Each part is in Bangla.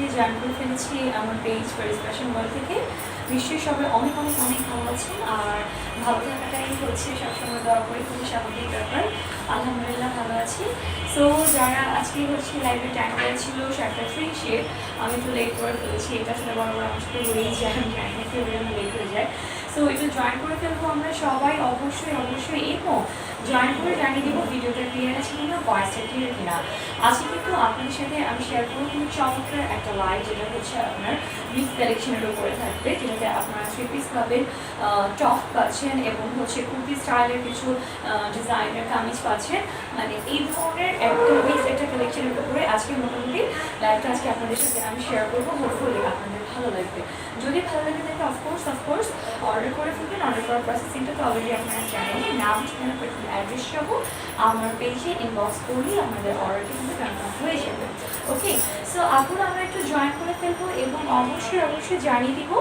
দিয়ে জয়েন করে ফেলেছি আমার পেজ ফেরিস ফ্যাশন ওয়ার্ল্ড থেকে। নিশ্চয়ই সবাই অনেক অনেক অনেক ভালো আছেন, আর ভালো থাকাটাই হচ্ছে সবসময় দোয়া করি, খুবই স্বাভাবিক ব্যাপার। আলহামদুলিল্লাহ ভালো আছি। সো যারা আজকে হচ্ছে লাইভে টাইম করেছিল শার্টটা ফ্রি শেপ, আমি একটু লেট করে ফেলেছি, এটা আসলে বড় বড় আমার সাথে হয়েই যায়, আমি জানি না কেউ লেট হয়ে যায়। সো এটা জয়েন করে ফেলবো আমরা সবাই অবশ্যই অবশ্যই, এবং জয়েন করে জানিয়ে দেবো ভিডিওটা ক্লিয়ার আছে কিনা, ভয়েসটা ক্লিয়ার কিনা। আজকে কিন্তু আপনাদের সাথে আমি শেয়ার করবো খুব চমৎকার একটা লাইভ, যেটা হচ্ছে আপনার মিক্স কালেকশনের উপরে থাকবে, যেটাতে আপনারা থ্রি পিস পাবেন, টপ পাচ্ছেন এবং হচ্ছে কুর্তি স্টাইলের কিছু ডিজাইনের কামিজ পাচ্ছেন। মানে এই ধরনের একটা মিক্স একটা কালেকশনের উপরে আজকে মোটামুটি লাইভটা আজকে আপনাদের সাথে আমি শেয়ার করবো। হোপফুলি আপনাদের ভালো লাগবে। যদি ভালো লাগে তাহলে অফকোর্স অর্ডার করে ফেলবেন। অর্ডার করার প্রসেসিংটা তো অলরেডি আপনারা জানেন, নাম ঠিকানা অ্যাড্রেস সহ আমার পেজে ইনবক্স করলেই আমাদের অর্ডারটি কিন্তু কনফার্ম হয়ে যাবে। ওকে, সো এখন আমরা একটু জয়েন করে ফেলবো এবং অবশ্যই জানিয়ে দিব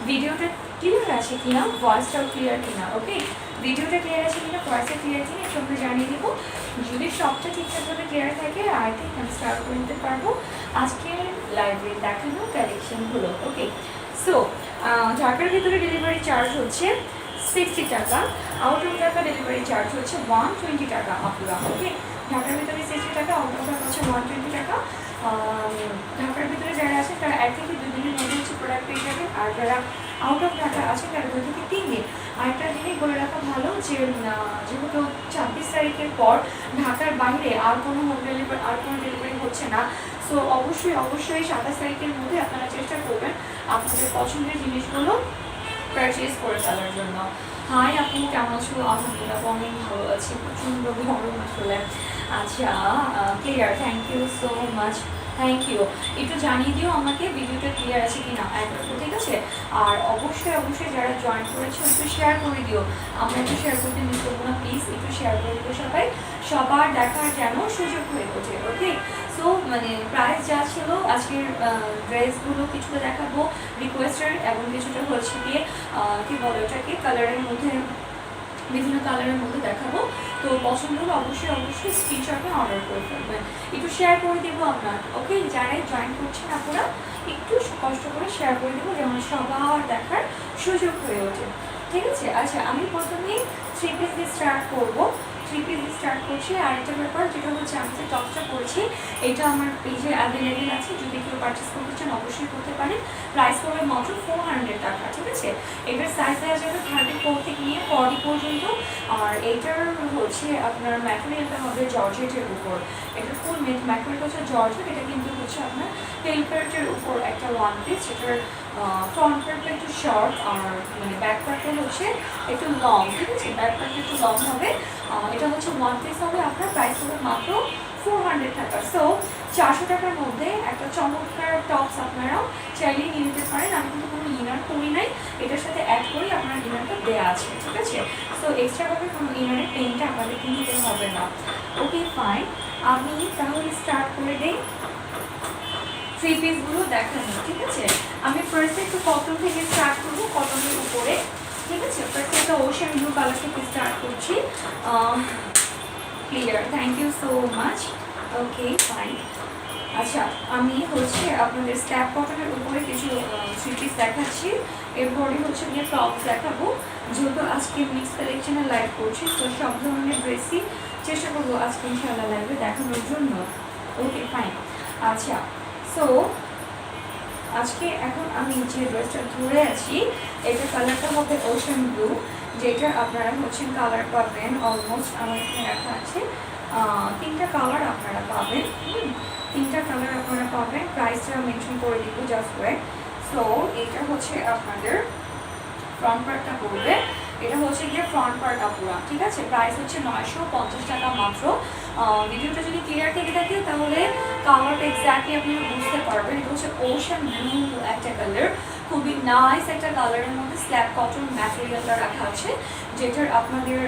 ভিডিওটা ক্লিয়ার আছে কিনা, ভয়েসটাও ক্লিয়ার কিনা। ওকে, ভিডিওটা ক্লিয়ার আছে কিনা, ভয়েসটা ক্লিয়ার কিনা, একটু আমরা জানিয়ে দিব। যদি সবটা ঠিকঠাকভাবে ক্লিয়ার থাকে আই থিঙ্ক আমি স্টার্ট করে নিতে পারবো আজকে লাইভে দেখানো কালেকশনগুলো। ওকে, সো ঢাকার ভিতরে ডেলিভারি চার্জ হচ্ছে 60 টাকা, out of Dhaka delivery charge হচ্ছে 120 টাকা আপুরা। ওকে, ঢাকার ভিতরে 60 টাকা, আউট অফ ঢাকা হচ্ছে 120 টাকা। ঢাকার ভিতরে যারা আছে তারা 1 থেকে 2 দিনের মধ্যে হচ্ছে প্রোডাক্ট পেয়ে যাবে, আর যারা আউট অফ ঢাকা আছে তারা 2 থেকে 3 দিন। আরেকটা জিনিস বলে রাখা ভালো যে যেহেতু 26 তারিখের পর ঢাকার বাইরে আর কোনো হোম ডেলিভারি ডেলিভারি হচ্ছে না, সো অবশ্যই 27 তারিখের মধ্যে আপনারা চেষ্টা করবেন আপনাদের পছন্দের জিনিসগুলো পারচেজ করে ফেলার জন্য। হাই আপনি কেমন আছো? আলহামদুলিল্লাহ অনেক ভালো আছি, প্রচণ্ড গরম আসলে। আচ্ছা, clear, thank you so much, thank you. একটু জানিয়ে দিও আমাকে ভিডিওটা ক্লিয়ার আছে কি না, ঠিক আছে? আর অবশ্যই যারা জয়েন করেছো একটু শেয়ার করে দিও, আমরা একটু শেয়ার করতে মিস করবো না, প্লিজ একটু শেয়ার করে দিও সবাই, সবার দেখার যেন সুযোগ হয়ে ওঠে। ওকে, সো মানে প্রাইস যা ছিল আজকের ড্রেসগুলো কিছুটা দেখাবো রিকোয়েস্টের, এবং কিছুটা হচ্ছে গিয়ে কি বলে ওটাকে কালারের মধ্যে, বিভিন্ন কালারের মধ্যে দেখাবো। তো পছন্দ হলে অবশ্যই স্ক্রিনশটে অর্ডার করে ফেলবেন, একটু শেয়ার করে দেবো আপনার। ওকে, যারাই জয়েন করছেন আপনারা একটু কষ্ট করে শেয়ার করে দেবো, যেমন সবার দেখার সুযোগ হয়ে ওঠে, ঠিক আছে? আচ্ছা, আমি প্রথমে থ্রি পিস দিয়ে স্টার্ট করবো, করছি। আর একটা ব্যাপার যেটা হচ্ছে আমি যে টপটা করছি এটা আমার পেজে অ্যাভেলেবেল আছে, যদি কেউ পারচেস করতে চান অবশ্যই করতে পারেন। প্রাইস পড়বে মাত্র 400 টাকা, ঠিক আছে? এটার সাইজ দেওয়া যাবে 34 থেকে নিয়ে 40 পর্যন্ত। আর এইটার হচ্ছে আপনার ম্যাটেরিয়ালটা হবে জর্জেটের উপর, এটা ফুল ম্যাটেরিয়াল হচ্ছে জর্জেট। এটা কিন্তু হচ্ছে আপনার টেলপ্যাটের উপর একটা ওয়ান পিস, এটার ফ্রন্ট পার্টটা একটু শর্ট, আর মানে ব্যাক পার্টটা হচ্ছে একটু লং, ঠিক আছে? ব্যাক পার্টটা একটু লং হবে। এটা হচ্ছে ওয়ান পিস হবে, আপনার প্রাইস হবে মাত্র 400 টাকা। সো 400 টাকার মধ্যে একটা চমৎকার টপস আপনারা চাইলেই নিয়ে নিতে পারেন। আমি কিন্তু কোনো ইনার করি নাই, এটার সাথে অ্যাড করে আপনার ইনারটা দেওয়া আছে, ঠিক আছে? সো এক্সট্রাভাবে কোনো ইনারের পেনটা আপনাদের কিনতে হবে না। ওকে ফাইন, আমি তাহলে স্টার্ট করে দিই থ্রি পিসগুলো দেখানো, ঠিক আছে? আমি ফার্স্টে একটু কটন থেকে স্টার্ট করবো, কটনের উপরে, ঠিক আছে? ফার্স্টে একটা ওশান ব্লু কালার থেকে স্টার্ট করছি। Clear, thank you so much. Okay fine, আচ্ছা আমি হচ্ছে আপনাদের স্ট্যাপ কটনের উপরে কিছু থ্রি পিস দেখাচ্ছি, এরপরে হচ্ছে গিয়ে টপস দেখাবো। যেহেতু আজকে মিক্স কালেকশনের লাইভ করছি, তো সব ধরনের ড্রেসই চেষ্টা করবো আজকে ইনশাআল্লাহ লাইভে দেখানোর জন্য। ওকে ফাইন, আচ্ছা সো আজকে এখন আমি যে ড্রেসটা ধরে আছি এটার কালারটা হবে ওশান ব্লু, যেটা আপনারা হচ্ছে কালার পাবেন অলমোস্ট আমার এখানে রাখা আছে 3টা কালার আপনারা পাবেন, 3টা কালার আপনারা পাবেন। প্রাইসটা মেনশন করে দিব জাস্ট ওয়েট। সো এটা হচ্ছে আপনাদের ফ্রন্ট পার্টটা পড়বে, এটা হচ্ছে গিয়ে ফ্রন্ট পার্ট আপুরা, ঠিক আছে? প্রাইস হচ্ছে 950 টাকা মাত্র। ভিডিওটা যদি ক্লিয়ার থেকে থাকে তাহলে কালারটা এক্স্যাক্টলি আপনারা বুঝতে পারবেন। এটা হচ্ছে ওশান ব্লু একটা কালার, খুবই নাইস একটা কালারের মধ্যে স্ল্যাব কটন ম্যাটেরিয়ালটা রাখা আছে, যেটার আপনাদের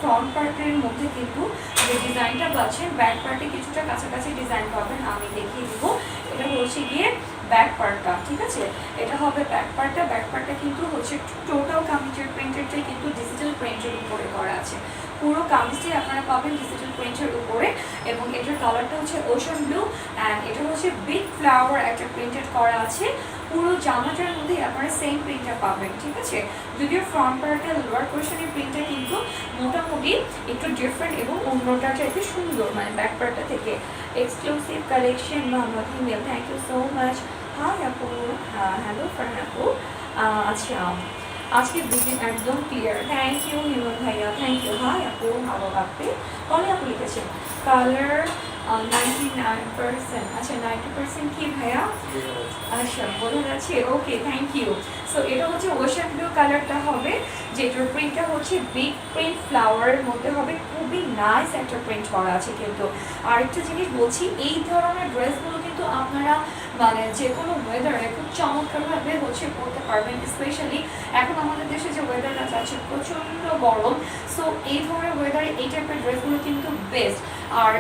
ফ্রন্ট পার্টের মধ্যে কিন্তু যে ডিজাইনটা পাচ্ছেন ব্যাক পার্টে কিছুটা কাছাকাছি ডিজাইন পাবেন, আমি দেখিয়ে দিব। এটা হচ্ছে গিয়ে ব্যাক পার্টটা, ঠিক আছে? এটা হবে ব্যাক পার্টটা কিন্তু হচ্ছে টোটাল কামিজের প্রিন্টেডটাই কিন্তু ডিজিটাল প্রিন্টের উপরে করা আছে, পুরো কামিজটি আপনারা পাবেন ডিজিটাল প্রিন্টের উপরে, এবং এটার কালারটা হচ্ছে ওশান ব্লু অ্যান্ড এটা হচ্ছে বিগ ফ্লাওয়ার একটা প্রিন্টেড করা আছে। পুরো জামাটার মধ্যে আপনারা সেম প্রিন্টটা পাবেন, ঠিক আছে। যদিও ফ্রন্ট পার্টের লোয়ার পোর্শনের প্রিন্টটা কিন্তু মোটামুটি একটু ডিফারেন্ট এবং অন্যটা চাইতে সুন্দর, মানে ব্যাক পার্টটা থেকে। Exclusive collection Mohammad Himel, thank you so much. Hi আপু, হ্যালো ফারহান আপু। আচ্ছা, আজকে দুদিন একদম ক্লিয়ার, থ্যাংক ইউ হিমেল ভাইয়া, থ্যাংক ইউ। হাই আপু, ভালো আপনি কলে আপু লিখেছেন কালার 99%। আচ্ছা 90% কি ভাইয়া? আচ্ছা বোঝা যাচ্ছে, ওকে থ্যাংক ইউ। সো এটা হচ্ছে ওশান ব্লু কালারটা হবে, যেটার প্রিন্টটা হচ্ছে বিগ প্রিন্ট ফ্লাওয়ারের মধ্যে হবে, খুবই নাইস একটা প্রিন্ট করা আছে। কিন্তু আরেকটা জিনিস বলছি, এই ধরনের ড্রেসগুলো কিন্তু আপনারা মানে যে কোনো ওয়েদারে খুব চমৎকারভাবে হচ্ছে পরতে পারবেন। স্পেশালি এখন আমাদের দেশে যে ওয়েদারটা যাচ্ছে প্রচণ্ড গরম, সো এই ধরনের ওয়েদারে এই টাইপের ড্রেসগুলো কিন্তু বেস্ট। আর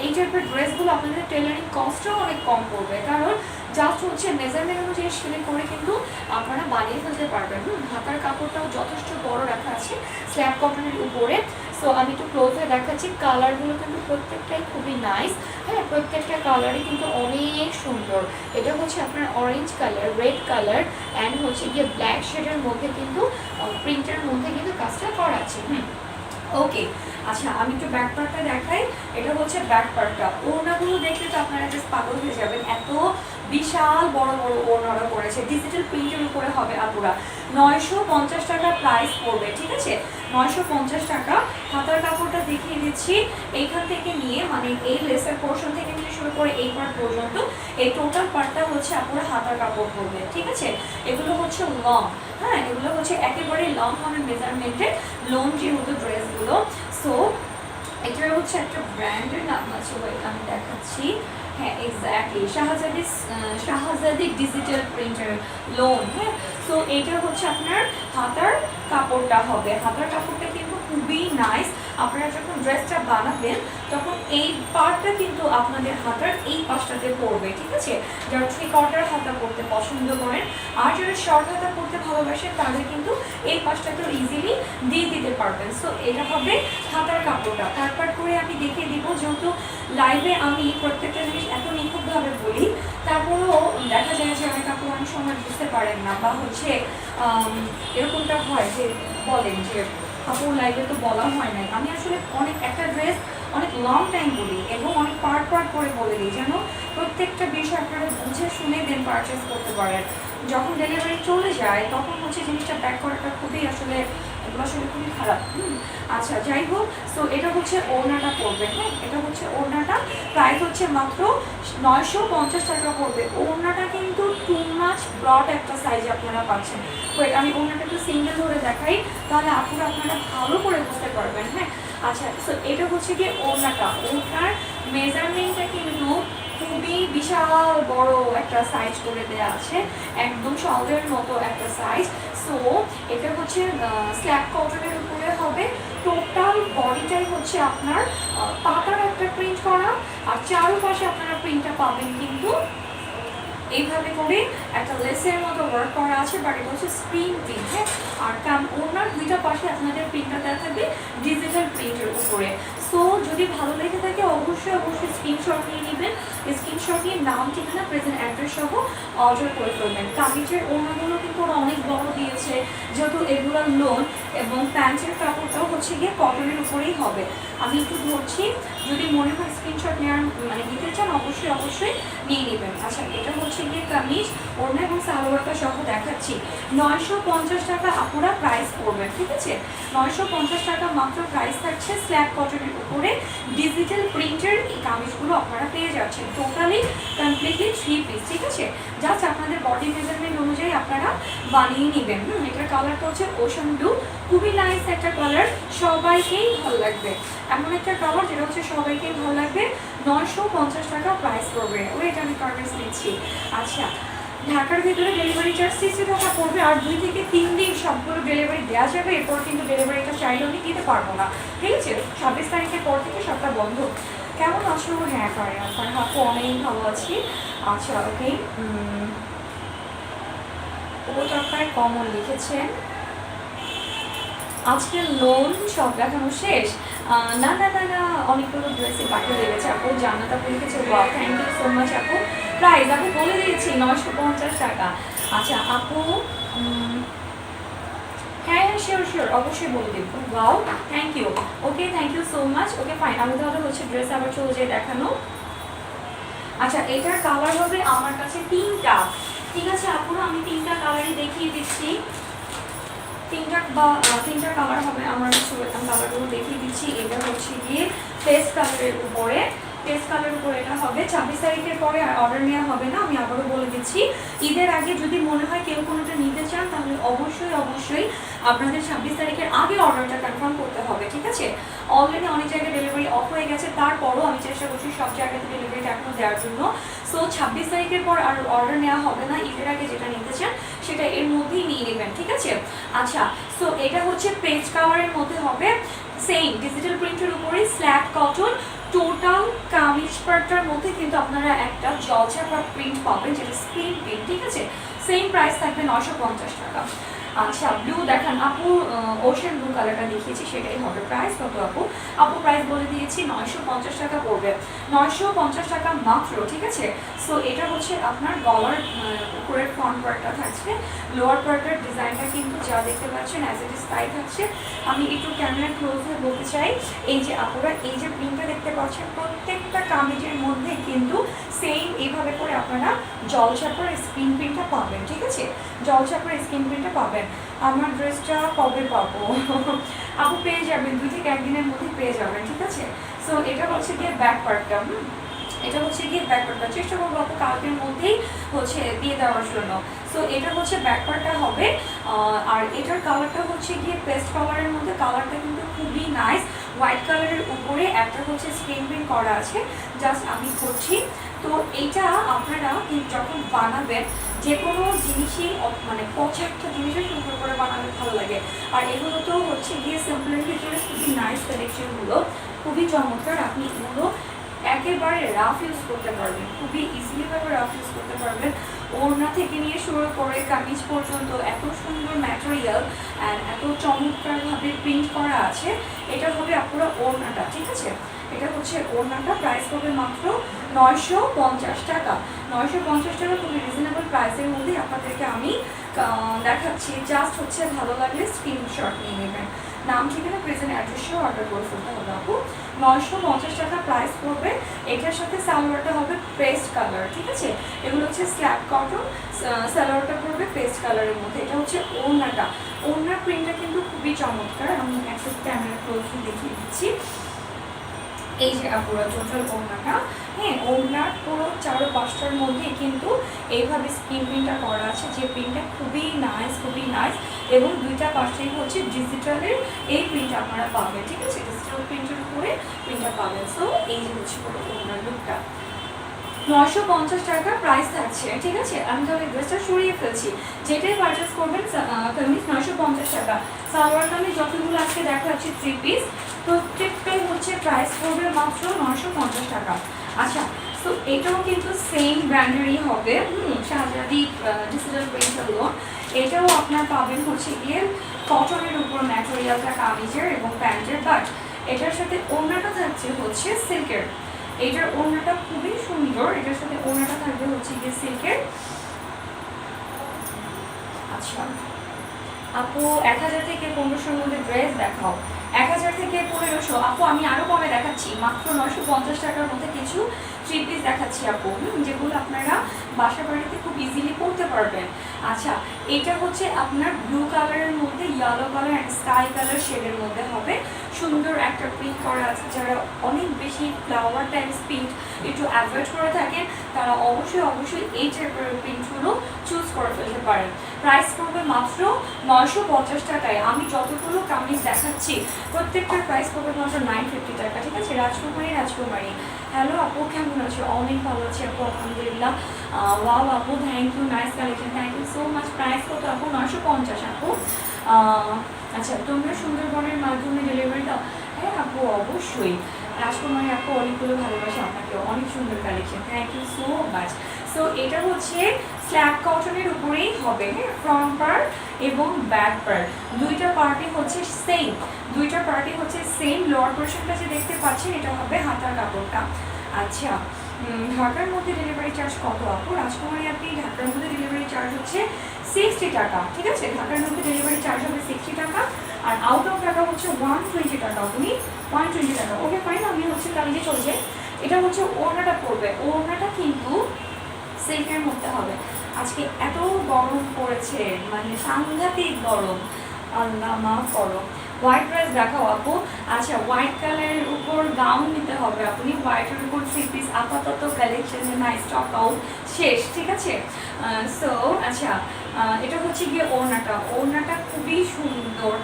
এই টাইপের ড্রেসগুলো আপনাদের টেলারিং কস্টও অনেক কম পড়বে, কারণ জাস্ট হচ্ছে মেজারমেন্ট অনুযায়ী সেলাই করে কিন্তু আপনারা বানিয়ে ফেলতে পারবেন। হাতার কাপড়টাও যথেষ্ট বড় রাখা আছে স্ল্যাব কটনের উপরে। সো আমি একটু ক্লোজে দেখাচ্ছি, কালারগুলো কিন্তু প্রত্যেকটাই খুবই নাইস। হ্যাঁ, প্রত্যেকটা কালারই কিন্তু অনেক সুন্দর। এটা হচ্ছে আপনার orange colour, red colour and হচ্ছে গিয়ে ব্ল্যাক শেডের মধ্যে কিন্তু প্রিন্টের মধ্যে কিন্তু কাজটা করা আছে। ওকে, আচ্ছা আমি একটু ব্যাক পার্টটা দেখাই। এটা হচ্ছে ব্যাক পার্টটা। ওড়নাগুলো দেখলে তো আপনারা জাস্ট পাগল হয়ে যাবেন, এত বিশাল বড় বড় ওড়নাটা পড়েছে, ডিজিটাল প্রিন্টের উপরে হবে আপুরা। 950 টাকা প্রাইস পড়বে, ঠিক আছে, 950 টাকা। হাতার কাপড়টা দেখিয়ে দিচ্ছি, এইখান থেকে নিয়ে মানে এই লেসের পোর্শন থেকে নিয়ে শুরু করে এই পার্ট পর্যন্ত এই টোটাল পার্টটা হচ্ছে আপুরা হাতার কাপড় পড়বে, ঠিক আছে। এগুলো হচ্ছে লং, হ্যাঁ এগুলো হচ্ছে একেবারে লং হবে মেজারমেন্টে, লং যেহেতু ড্রেসগুলো। সো এটার হচ্ছে একটা ব্র্যান্ডের নাম আছে, আমি দেখাচ্ছি। হ্যাঁ এক্স্যাক্টলি, শাহজাদি ডিজিটাল প্রিন্টার লোন। হ্যাঁ, সো এইটা হচ্ছে আপনার হাতার কাপড়টা হবে। হাতার কাপড়টা কিন্তু খুবই নাইস। আপনারা যখন ড্রেসটা বানাবেন তখন এই পার্টটা কিন্তু আপনাদের হাতার এই পাশটাতে পড়বে, ঠিক আছে। যারা 3/4 হাতা পরতে পছন্দ করেন আর যারা শর্ট হাতা পরতে ভালোবাসেন তাদের কিন্তু এই পাশটাতেও ইজিলি দিয়ে দিতে পারবেন। সো এটা হবে হাতার কাপড়টা। তারপর করে আমি দেখিয়ে দিব, যেহেতু লাইভে আমি প্রত্যেকটা জিনিস এত নিখুঁতভাবে বলি, তারপরেও দেখা যায় যে অনেক আপু অনেক সময় বুঝতে পারেন না, বা হচ্ছে এরকমটা হয় যে বলেন যে আপু লাইভে তো বলা হয় নাই। আমি আসলে অনেক একটা ড্রেস অনেক লং টাইম বলি এবং অনেক পার্ট করে বলে দিই, যেন প্রত্যেকটা বিষয় আপনারা বুঝে শুনে দেন পারচেস করতে পারেন। যখন ডেলিভারি চলে যায় তখন হচ্ছে জিনিসটা প্যাক করাটা খুবই আসলে এগুলো আসলে খুবই খারাপ। আচ্ছা যাই হোক, সো এটা হচ্ছে ওড়নাটা পড়বে। হ্যাঁ, এটা হচ্ছে ওড়নাটা, প্রাইস হচ্ছে মাত্র 950 টাকা পড়বে। ওড়নাটা কিন্তু টু মাচ ব্রড একটা সাইজ আপনারা পাচ্ছেন। ওয়েট, আমি ওড়নাটা একটু সিঙ্গেল ধরে দেখাই, তাহলে আপনারা ভালো করে বুঝতে পারবেন। হ্যাঁ, আচ্ছা, সো এটা হচ্ছে কি ওড়নাটা, ওড়নার মেজারমেন্টটা কিন্তু খুবই বিশাল বড় একটা সাইজ করে দেওয়া আছে, একদম শলের মতো একটা সাইজ। সো এটা হচ্ছে স্ল্যাব কটনের উপরে হবে। টোটাল বডিটাই হচ্ছে আপনার পাতার একটা প্রিন্ট করা, আর চারপাশে আপনারা প্রিন্টটা পাবেন কিন্তু এইভাবে করে একটা লেসের মতো ওয়ার্ক করা আছে, বাট এটা হচ্ছে স্ক্রিন প্রিন্ট। হ্যাঁ, আর ওনার দুইটা পাশে আপনাদের প্রিন্টটা দেওয়া থাকবে ডিজিটাল প্রিন্টের উপরে। সো যদি ভালো লেগে থাকে অবশ্যই স্ক্রিনশট নিয়ে নেবেন। স্ক্রিনশট নিয়ে নাম, ঠিকানা, প্রেজেন্ট অ্যাড্রেস সহ অর্ডার করে ফেলবেন। কামিজের ওড়নাগুলো কিন্তু ওরা অনেক বড় দিয়েছে, যেহেতু এগুলোর লোন, এবং প্যান্টের কাপড়টাও হচ্ছে গিয়ে কটনের উপরেই হবে। আমি একটু ধরছি, যদি মনে হয় স্ক্রিনশট নেওয়ার মানে নিতে চান অবশ্যই নিয়ে নেবেন। আচ্ছা, এটা হচ্ছে গিয়ে কামিজ, ওড়না এবং সালোয়ারটা সহ দেখাচ্ছি। 950 টাকা আপনারা প্রাইস পড়বেন, ঠিক আছে। 950 টাকা মাত্র প্রাইস থাকছে। স্ল্যাব কটনের উপরে ডিজিটাল প্রিন্টের এই কামিজগুলো আপনারা পেয়ে যাচ্ছেন, টোটালি কমপ্লিটলি 3 পিস, ঠিক আছে। জাস্ট আপনাদের বডি মেজারমেন্ট অনুযায়ী আপনারা বানিয়ে নেবেন। এটার কালারটা হচ্ছে ওশান ব্লু, খুবই নাইস একটা কালার, সবাইকেই ভালো লাগবে। এমন একটা কালার যেটা হচ্ছে সবাইকেই ভালো লাগবে। 950 টাকা প্রাইস পড়বে। ওয়েট, আমি কার্ডেস দিচ্ছি। আচ্ছা, ঢাকার ভিতরে ডেলিভারি চার্জ 60 টাকা পড়বে, আর 2 থেকে 3 দিন সবগুলো ডেলিভারি দেওয়া যাবে। এরপর কিন্তু ডেলিভারিটা চাইলেও আমি দিতে পারবো না, ঠিক আছে। 26 তারিখের পর থেকে সবটা বন্ধ। কেমন আছো? হ্যাঁ আপু অনেক ভালো আছি। আচ্ছা ওকে, উপত্যকায় কমন লিখেছেন। আজকের লোন সব দেখানো শেষ। না না না না, অনেকগুলো ড্রেসে বাকি হয়ে গেছে আপু। জান্নাত আপু লিখেছে wow, thank you so much আপু। প্রাইস আপু বলে দিয়েছি 950 টাকা। আচ্ছা আপু, হ্যাঁ হ্যাঁ শিওর শিওর, অবশ্যই বলে দেবো। Wow, thank you. Okay, thank you so much. Okay fine, আমি তাহলে হচ্ছে ড্রেস আবার চলে যাই দেখানো। আচ্ছা, এটার কালার হবে আমার কাছে 3টা। ঠিক আছে আপুরা, আমি 3টা কালারই দেখিয়ে দিচ্ছি। তিনটা কালার হবে আমার কাছে, কালারগুলো দেখিয়ে দিচ্ছি। এটা হচ্ছে গিয়ে পেস্ট কালারের উপরে, পেস্ট কালারের উপরে এটা হবে। 26 তারিখের পরে আর অর্ডার নেওয়া হবে না, আমি আবারও বলে দিচ্ছি। ঈদের আগে যদি মনে হয় কেউ কোনোটা নিতে চান, তাহলে অবশ্যই অবশ্যই আপনাদের 26 তারিখের আগে অর্ডারটা কনফার্ম করতে হবে, ঠিক আছে? অলরেডি অনেক জায়গায় ডেলিভারি অফ হয়ে গেছে, তারপরও আমি চেষ্টা করছি সব জায়গাতে ডেলিভারিটা এখনও দেওয়ার জন্য। সো 26 তারিখের পর আর অর্ডার নেওয়া হবে না। ঈদের আগে যেটা নিতে চান সেটা এর মধ্যেই নিয়ে নেবেন, ঠিক আছে? আচ্ছা, সো এটা হচ্ছে পেজ কাভারের মধ্যে হবে, সেম ডিজিটাল প্রিন্টের উপরে স্ল্যাব কটন। টোটাল কামিজ পার্টটার মধ্যে কিন্তু আপনারা একটা জলছাপা প্রিন্ট পাবেন, যেটা স্ক্রিন প্রিন্ট, ঠিক আছে? সেম প্রাইস থাকবে 950 টাকা। আচ্ছা, ব্লু দেখান আপু, ওশেন ব্লু কালারটা দেখিয়েছি সেটাই হবে। প্রাইস কত আপু? আপু প্রাইস বলে দিয়েছি 950 টাকা পড়বে, 950 টাকা মাত্র, ঠিক আছে? সো এটা হচ্ছে আপনার গলার উপরের ফ্রন্ট পার্টটা থাকছে, লোয়ার পার্টের ডিজাইনটা কিন্তু যা দেখতে পাচ্ছেন অ্যাজ ইট ইজ তাই থাকছে। আমি একটু ক্যামেরা ক্লোজ হয়ে বলতে চাই, এই যে আপুরা এই যে প্রিন্টটা দেখতে পাচ্ছেন, প্রত্যেকটা কামিজের মধ্যে কিন্তু সেম এইভাবে করে আপনারা জলছাপার স্ক্রিন প্রিন্টটা পাবেন, ঠিক আছে? জলছাপার স্ক্রিন প্রিন্টটা পাবেন। আমার ড্রেসটা কবে পাবো? আপু পেয়ে যাবেন, 2 থেকে 1 দিনের মধ্যে পেয়ে যাবেন, ঠিক আছে? সো এটা হচ্ছে গিয়ে ব্যাক পার্টটা, এটা হচ্ছে গিয়ে ব্যাক পার্টটা চেষ্টা করবো আপু কালকের মধ্যেই হচ্ছে দিয়ে দেওয়ার জন্য। সো এটা হচ্ছে ব্যাক পার্টটা হবে। আর এটার কালারটা হচ্ছে গিয়ে পেস্ট কালারের মধ্যে, কালারটা কিন্তু খুবই নাইস। হোয়াইট কালারের উপরে একটা হচ্ছে স্ক্রিন প্রিন্ট করা আছে, জাস্ট আমি করছি। তো এইটা আপনারা যখন বানাবেন, যে কোনো জিনিসই মানে পচা একটা জিনিসও সুন্দর করে বানালে ভালো লাগে। আর এগুলো তো হচ্ছে গিয়ে সিম্পলের ভিতরে খুবই নাইস কালেকশনগুলো, খুবই চমৎকার। আপনি এগুলো একেবারে রাফ ইউজ করতে পারবেন, খুবই ইজিলিভাবে রাফ ইউজ করতে পারবেন। ওড়না থেকে নিয়ে শুরু করে কামিজ পর্যন্ত এত সুন্দর ম্যাটেরিয়াল অ্যান্ড এত চমৎকারভাবে প্রিন্ট করা আছে। এটা হবে আপনারা ওড়নাটা, ঠিক আছে? এটা হচ্ছে ওড়নাটা, প্রাইস হবে মাত্র 950 টাকা। 950 টাকা খুবই রিজনেবল প্রাইসের মধ্যে আপনাদেরকে আমি দেখাচ্ছি। জাস্ট হচ্ছে ভালো লাগলে স্ক্রিনশট নিয়ে নেবেন, নাম ঠিকানা প্রেজেন্ট অ্যাড্রেসও অর্ডার করে ফেলতে হবে আপু। 950 টাকা প্রাইস পড়বে। এটার সাথে সালোয়ারটা হবে পেস্ট কালার, ঠিক আছে? এগুলো হচ্ছে স্ল্যাব কটন, সালোয়ারটা পড়বে পেস্ট কালারের মধ্যে। এটা হচ্ছে ওড়নাটা, ওড়নার প্রিন্টটা কিন্তু খুবই চমৎকার। আমি একটা ক্যামেরা ক্লোজলি দেখিয়ে দিচ্ছি। এই যে পুরো টোটাল ওড়নাটা, হ্যাঁ, ওড়নার পুরো 4-5টার মধ্যে কিন্তু এইভাবে স্ক্রিন প্রিন্টটা করা আছে, যে প্রিন্টটা খুবই নাইস, খুবই নাইস। এবং 2টা পাশেই হচ্ছে ডিজিটালের এই প্রিন্ট আপনারা পাবেন, ঠিক আছে? ডিজিটাল প্রিন্টের উপরে প্রিন্টটা পাবেন। সো এই যে হচ্ছে পুরো ওড়নার লুকটা, 950 টাকা প্রাইস থাকছে, ঠিক আছে? আমি তাহলে ড্রেসটা সরিয়ে ফেলছি। যেটাই পারচেস করবেন কামিজ 950 টাকা। সালোয়ার কামিজ যতগুলো আজকে দেখাচ্ছি 3 পিস, প্রত্যেকটাই হচ্ছে প্রাইস পড়বে মাত্র 950 টাকা। আচ্ছা, তো এটাও কিন্তু সেম ব্র্যান্ডেরই হবে, শাহজাদি ডিজিটাল প্রিন্টগুলো। এটাও আপনার পাবেন হচ্ছে গিয়ে কটনের উপর ম্যাটেরিয়ালটা কামিজের এবং প্যান্টের, বাট এটার সাথে ওড়নাটা থাকছে হচ্ছে সিল্কের। এটার ওড়নাটা খুবই সুন্দর, এটার সাথে ওড়নাটা থাকবে হচ্ছে গিয়ে সিল্কের। আচ্ছা আপু, 1000 থেকে 1500-র মধ্যে ড্রেস দেখাও। 1000 থেকে 1500 আপু, আমি আরও কমে দেখাচ্ছি, মাত্র 950 টাকার মধ্যে কিছু 3 পিস দেখাচ্ছি আপু, যেগুলো আপনারা বাসা বাড়িতে খুব ইজিলি পরতে পারবেন। আচ্ছা, এটা হচ্ছে আপনার ব্লু কালারের মধ্যে yellow colour and sky colour শেডের মধ্যে হবে। সুন্দর একটা প্রিন্ট করা আছে। যারা অনেক বেশি ফ্লাওয়ার টাইপস প্রিন্ট একটু অ্যাভয়েড করে থাকেন, তারা অবশ্যই অবশ্যই এই টাইপের প্রিন্টগুলো চুজ করে ফেলতে পারেন। প্রাইস পড়বে মাত্র 950 টাকায়। আমি যতগুলো কামিজ দেখাচ্ছি প্রত্যেকটার প্রাইস পড়বে মাত্র 950 টাকা, ঠিক আছে? রাজকুমারী, হ্যালো আপু, কেমন আছো? অনেক ভালো আছি আপু, আলহামদুলিল্লাহ। ওয়াও আপু, thank you, nice collection, thank you so much. Price কত আপু? 950 আপু। আচ্ছা, তোমরা সুন্দরবনের মাধ্যমে ডেলিভারি দাও? হ্যাঁ আপু, অবশ্যই। রাজকুমারী আপু, অনেকগুলো ভালোবাসা আপনাকে, অনেক সুন্দর collection, thank you so much. So এটা হচ্ছে স্ল্যাব কটনের উপরেই হবে, হ্যাঁ, ফ্রন্ট পার্ট এবং ব্যাক পার্ট দুইটা পার্টই হচ্ছে সেম, দুইটা পার্টই হচ্ছে সেম। লোয়ার পোর্শনটা যে দেখতে পাচ্ছেন এটা হবে হাতার কাপড়টা। আচ্ছা, ঢাকার মধ্যে ডেলিভারি চার্জ কত আপু? রাজকুমারী আপনি ঢাকার মধ্যে ডেলিভারি চার্জ হচ্ছে 60 টাকা, ঠিক আছে? ঢাকার মধ্যে ডেলিভারি চার্জ হবে 60 টাকা, আর আউট অফ ঢাকা হচ্ছে 120 টাকা। আপনি 120 টাকা, ওকে ফাইন। আমি হচ্ছে কালকে চলে যাই। এটা হচ্ছে ওড়নাটা পড়বে, ওড়নাটা কিন্তু সিল্কের মধ্যে হবে। আজকে এত গরম পড়েছে, মানে সাংঘাতিক গরম, আল্লাহ মাফ করো। হোয়াইট ড্রেস দেখাও আপু। আচ্ছা, হোয়াইট কালারের উপর গাউন নিতে হবে আপনি, হোয়াইটের উপর 3 পিস আপাতত কালেকশনে নাই, স্টক আউট, শেষ, ঠিক আছে? সো আচ্ছা, এটা হচ্ছে গিয়ে ওড়নাটা, ওড়নাটা খুবই সুন্দর,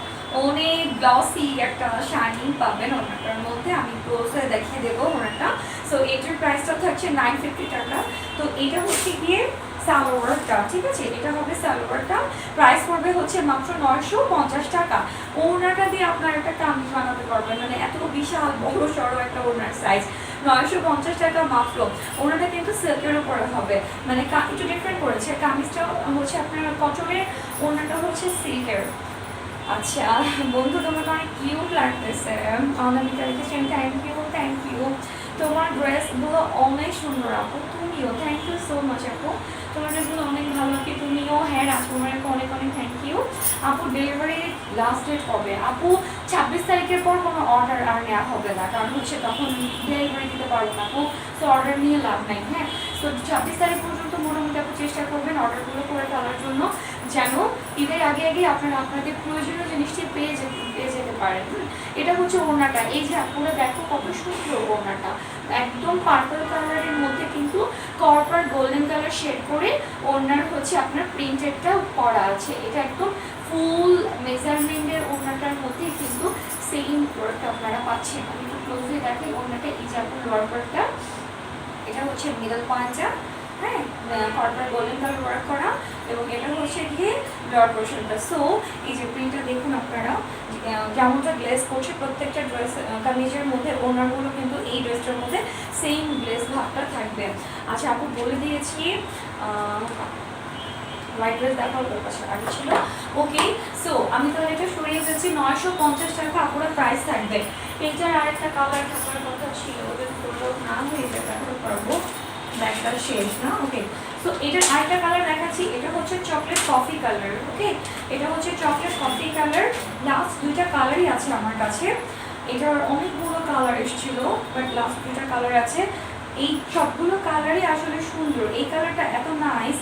অনেক গ্লসি একটা শাইনিং পাবেন ওড়নাটার মধ্যে। আমি ক্লোজে দেখিয়ে দেবো ওড়নাটা। সো এটার প্রাইসটা থাকছে 950 টাকা। তো এটা হচ্ছে গিয়ে সালোয়ারটা, ঠিক আছে? এটা হবে সালোয়ারটা, প্রাইস পড়বে হচ্ছে মাত্র 950 টাকা। ওড়নাটা দিয়ে আপনার একটা কামিজ বানাতে পারবেন, মানে এত বিশাল বড় সড়ো একটা ওড়নার সাইজ, 950 টাকা মাত্র। ওড়নাটা কিন্তু সিল্কের উপরে হবে, মানে একটু ডিফারেন্ট করেছে। কামিজটা হচ্ছে আপনার কটনের, ওড়নাটা হচ্ছে সিল্কের। আচ্ছা বন্ধু, তোমাকে অনেক কিউট লাগতেছে, অনামিকা লিখেছেন থ্যাংক ইউ, থ্যাংক ইউ। তোমার ড্রেসগুলো অনেক সুন্দর আপু, তুমিও থ্যাংক ইউ সো মাচ আপু, তোমার ড্রেসগুলো অনেক ভালো আপনি, তুমিও। হ্যাঁ, রাজকুমারকে অনেক অনেক থ্যাংক ইউ আপু। ডেলিভারি লাস্ট ডেট কবে আপু? 26 তারিখের পর কোনো অর্ডার আর নেওয়া হবে না, কারণ হচ্ছে তখন ডেলিভারি দিতে পারবো না আপু, তো অর্ডার নিয়ে লাভ নাই। হ্যাঁ, তো 26 তারিখ পর্যন্ত মোটামুটি আপনি চেষ্টা করবেন অর্ডারগুলো করে ফেলার জন্য, যেন ঈদের আগে আগে আপনারা আপনাদের প্রয়োজনীয় জিনিসটি পেয়ে যেতে পারেন। এটা হচ্ছে ওড়নাটা, এই যে আপুরা দেখো কত সুন্দর ওড়নাটা, একদম পার্পল কালারের মধ্যে কিন্তু কপার গোল্ডেন কালার শেড করে ওড়নার হচ্ছে আপনার প্রিন্টেডটা করা আছে। এটা একদম ফুল মেজারমেন্টের ওড়নাটার মধ্যে কিন্তু সেম ওয়ার্ক আপনারা পাচ্ছেন। আমি একটু ক্লোজলি দেখি ওড়নাটা, এই যে আপনার লোয়ার পার্টটা, এটা হচ্ছে মিডল পয়েন্টটা, হ্যাঁ, কর্নার গোল্ডেন কালার ওয়ার্ক করা, এবং এটা হচ্ছে গিয়ে ব্লড পোর্শনটা। সো এই যে প্রিন্টটা দেখুন আপনারা, যেমনটা গ্লেস করছে প্রত্যেকটা ড্রেস কামিজের মধ্যে, ওনারগুলো কিন্তু এই ড্রেসটার মধ্যে সেম গ্লেস ভাবটা থাকবে। আচ্ছা আপু বলে দিয়েছি, হোয়াইট ড্রেস দেখার পাশে আগে ছিল, ওকে। সো আমি তাহলে এটা সরিয়ে দিচ্ছি, 950 টাকা আপুরা প্রাইস থাকবে। এইটার আরেকটা কালার থাকার কথা ছিল, ওদের ফটো না হয়ে যায় দেখাতে পারবো, ব্যাগটা শেষ না, ওকে। তো এটার আরেকটা কালার দেখাচ্ছি, এটা হচ্ছে চকলেট কফি কালার, ওকে। এটা হচ্ছে চকলেট কফি কালার, লাস্ট দুইটা কালারই আছে আমার কাছে, এটার অনেকগুলো কালার এসেছিল, বাট লাস্ট দুইটা কালার আছে। এই সবগুলো কালারই আসলে সুন্দর, এই কালারটা এত নাইস।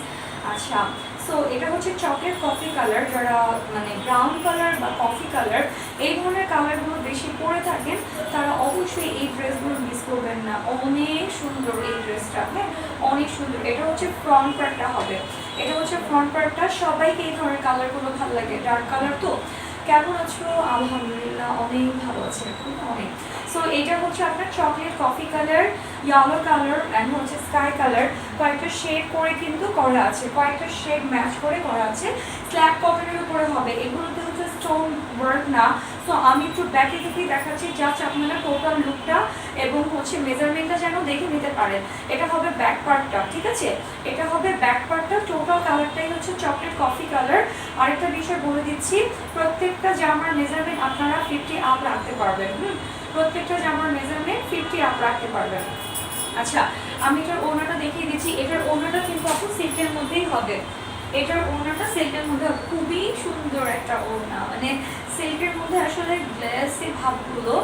আচ্ছা, সো এটা হচ্ছে চকলেট কফি কালার, যারা মানে ব্রাউন কালার বা কফি কালার এই ধরনের কালারগুলো বেশি পরে থাকেন তারা অবশ্যই এই ড্রেসগুলো মিস করবেন না, অনেক সুন্দর এই ড্রেসটা, হ্যাঁ অনেক সুন্দর। এটা হচ্ছে ফ্রন্ট পার্টটা হবে, এটা হচ্ছে ফ্রন্ট পার্টটা। সবাইকে এই ধরনের কালারগুলো ভালো লাগে, ডার্ক কালার তো। কেমন আছো? আলহামদুলিল্লাহ অনেক ভালো আছে, অনেক। সো এটা হচ্ছে আপনার chocolate coffee colour, yellow colour and হচ্ছে স্কাই কালার, কয়েকটা শেড করে কিন্তু করা আছে, কয়েকটা শেড ম্যাচ করে করা আছে। স্ল্যাব কটনের উপরে হবে, এগুলোতে হচ্ছে স্টোন ওয়ার্ক না। সো আমি একটু ব্যাকে থেকেই দেখাচ্ছি, জাস্ট আপনারা টোটাল লুকটা এবং হচ্ছে মেজারমেন্টটা যেন দেখে নিতে পারেন। এটা হবে ব্যাক পার্টটা, ঠিক আছে? এটা হবে ব্যাক পার্টটা, টোটাল কালারটাই হচ্ছে চকলেট কফি কালার। আরেকটা বিষয় বলে দিচ্ছি, প্রত্যেকটা জামার মেজারমেন্ট আপনারা 50 আপ রাখতে পারবেন, প্রত্যেকটা জামার মেজারমেন্ট 50 আপ রাখতে পারবেন। আচ্ছা, আমি এটার ওড়নাটা দেখিয়ে দিচ্ছি, এটার ওড়নাটা কিন্তু আপু সিল্কের মধ্যেই হবে, এটার ওড়নাটা সিল্কের মধ্যে খুবই সুন্দর একটা ওড়না, মানে সিল্কের মধ্যে আসলে গ্লেসি ভাবগুলো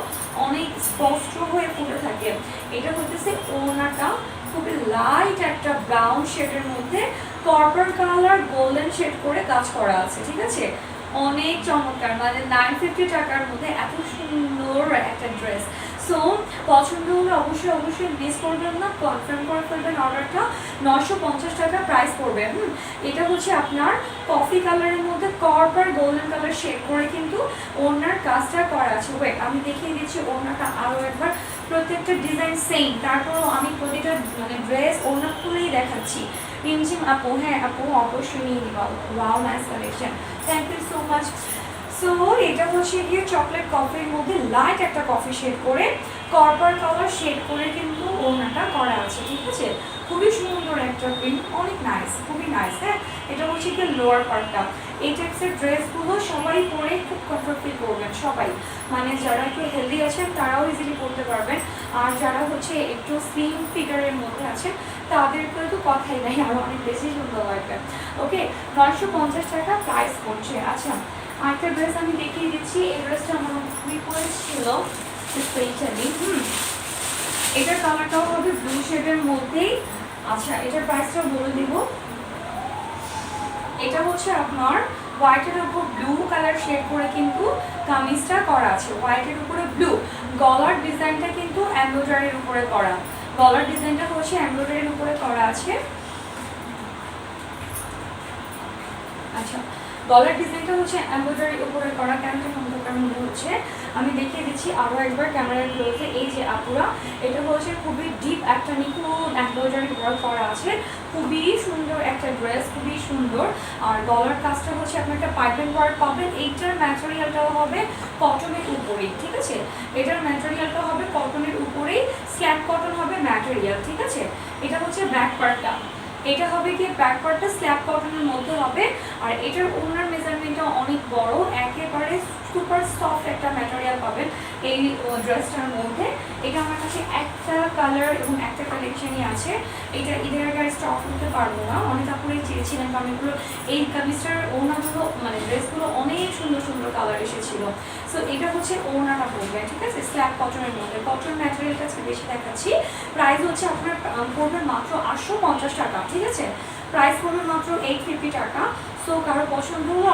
অনেক স্পষ্ট হয়ে ফুটে থাকে। এটা হচ্ছে ওড়নাটা, খুবই লাইট একটা ব্রাউন শেডের মধ্যে কপার কালার গোল্ডেন শেড করে কাজ করা আছে, ঠিক আছে? অনেক চমৎকার, মানে 950 টাকার মধ্যে এত সুন্দর একটা ড্রেস। সো পছন্দ হলে অবশ্যই অবশ্যই মিস করবেন না, কনফার্ম করে ফেলবেন অর্ডারটা। 950 টাকা প্রাইস পড়বে। এটা হচ্ছে আপনার কফি কালারের মধ্যে কপার গোল্ডেন কালার শেড করে কিন্তু ওড়নার কাজটা করা আছে। ওয়েট আমি দেখিয়ে দিচ্ছি ওড়নাটা আরও একবার, প্রত্যেকটা ডিজাইন সেম, তারপরও আমি প্রতিটা মানে ড্রেস ওড়না খুলেই দেখাচ্ছি। রিমঝিম আপু, হ্যাঁ আপু অবশ্যই নিয়ে নিবা, wow nice collection, thank you so much. So এটা হচ্ছে গিয়ে চকলেট কফির মধ্যে লাইট একটা কফি শেড করে কপার কালার শেড করে কিন্তু ওড়নাটা করা আছে, ঠিক আছে। খুবই সুন্দর একটা প্রিন্ট, অনেক নাইস, খুবই নাইস। হ্যাঁ, এটা হচ্ছে কি লোয়ার পার্টটা। এই টাইপসের ড্রেসগুলো সবাই পরে খুব কমফর্টেবল করবেন, সবাই, মানে যারা একটু হেলদি আছেন তারাও ইজিলি পরতে পারবেন, আর যারা হচ্ছে একটু স্লিম ফিগারের মধ্যে আছেন তাদেরকেও তো কথাই নাই, আরও অনেক বেশি সুন্দর লাগবে। ওকে, 950 টাকা প্রাইস পড়ছে। আচ্ছা, আরেকটা ড্রেস আমি দেখিয়ে দিচ্ছি। এই ড্রেসটা আমার রিকোয়েস্ট ছিল, এটার কালারটাও হবে ব্লু শেডের মধ্যেই। আচ্ছা, এটার প্রাইসটা বলে দিব। এটা হচ্ছে আপনার হোয়াইটের উপর ব্লু কালার শেড করে কিন্তু কামিজটা করা আছে, হোয়াইটের উপরে ব্লু। গলার ডিজাইনটা কিন্তু এমব্রয়ডারির উপরে করা, গলার ডিজাইনটা হচ্ছে এমব্রয়ডারির উপরে করা আছে। আচ্ছা, গলার ডিজাইনটা হচ্ছে এমব্রয়ডারির উপরে করা। কেমন মনে হচ্ছে আমি দেখিয়ে দিচ্ছি আরও একবার ক্যামেরার ভিউতে। এই যে আপুরা, এটা হচ্ছে খুবই ডিপ একটা নিখুঁত এমব্রয়ডারি ওয়ার্ক করা আছে, খুবই সুন্দর একটা ড্রেস, খুবই সুন্দর। আর গলার কাজটা হচ্ছে আপনার একটা পাইপেন ওয়ার্ক পাবেন। এইটার ম্যাটেরিয়ালটাও হবে কটনের উপরেই, ঠিক আছে। এটার ম্যাটেরিয়ালটা হবে কটনের উপরেই, স্ল্যাব কটন হবে ম্যাটেরিয়াল, ঠিক আছে। এটা হচ্ছে ব্যাক পার্টটা, এটা হবে কি ব্যাক পার্টটা স্ল্যাব কটনের মধ্যে হবে। আর এটার ওনার মেজারমেন্টটা অনেক বড়, একেবারে সুপার সফট একটা ম্যাটেরিয়াল পাবেন এই ড্রেসটার মধ্যে। এটা আমার কাছে একটা কালার এবং একটা কালেকশনই আছে, এটা ঈদের আগে স্টক করতে পারবো না, অনেক আপুরেই চেয়েছিলেন কামিজগুলো। এই কামিজটার ওনাগুলো মানে ড্রেসগুলো অনেক সুন্দর সুন্দর কালার এসেছিল। সো এটা হচ্ছে ওনাটা পড়বে, ঠিক আছে, স্ল্যাব কটনের মধ্যে। কটন ম্যাটেরিয়ালটা আজকে বেশি দেখাচ্ছি। প্রাইস হচ্ছে আপনার পড়বে মাত্র 850 টাকা, ঠিক আছে। প্রাইস পড়বে মাত্র 850 টাকা। সো কারো পছন্দ হলে